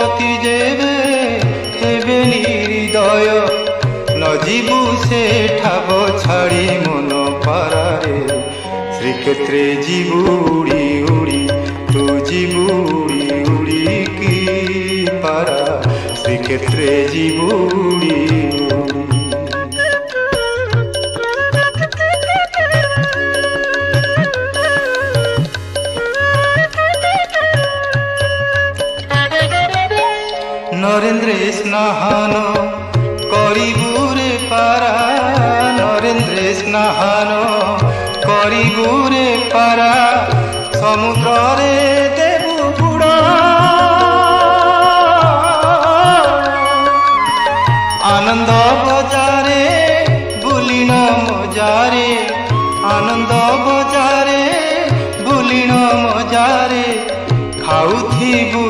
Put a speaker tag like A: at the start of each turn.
A: পতি যেবে হেবে নির্দয় নজিবু সে ঠাব ছাড়ি মন পারারে শ্রীক্ষেত্রে ଯିବୁ উড়ি উড়ি তু ଯିବୁ উড়ি উড়ি কি পারা শ্রীক্ষেত্রে ଯିବୁ উড়ি উড়ি। নরেন্দ্রে স্নাহান করিবুরে পারা নরেন্দ্রে স্নাহান করিবুরে পারা সমুদ্রে